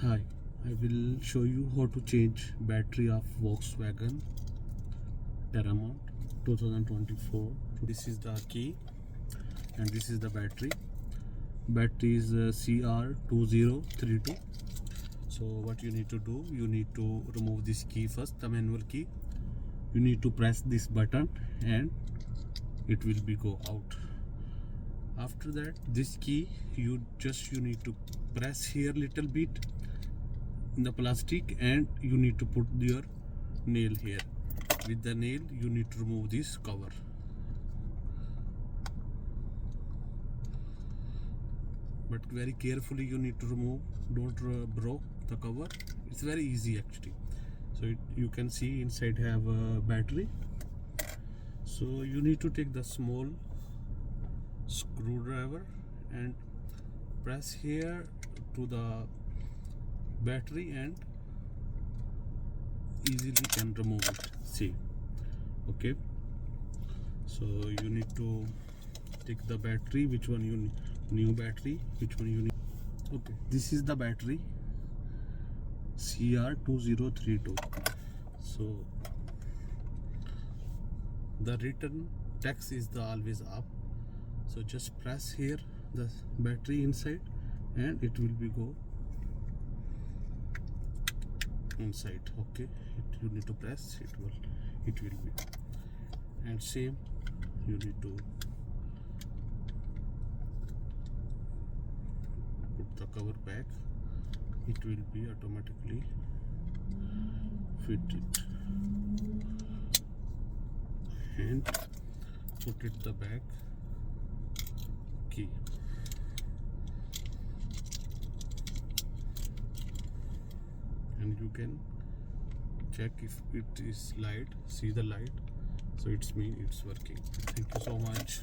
Hi, I will show you how to change battery of Volkswagen Teramont 2024. This is the key and this is the battery. Battery is CR2032. So what you need to do, you need to remove this key first, the manual key. You need to press this button and it will be go out. After that, this key you need to press here little bit in the plastic and you need to put your nail here. With the nail you need to remove this cover. But very carefully you need to remove, don't broke the cover. It's very easy actually. So you can see inside have a battery. So you need to take the small screwdriver and press here to the battery and easily can remove it. See, okay. So you need to take the battery, which one you need, new battery, which one you need. Okay, this is the battery CR2032. So the return text is the always up. So just press here the battery inside and it will be go inside. Okay, you need to press, it will be, and same you need to put the cover back, it will be automatically fit it and put it the back key. And you can check if it is light, see the light, so it's working. Thank you so much.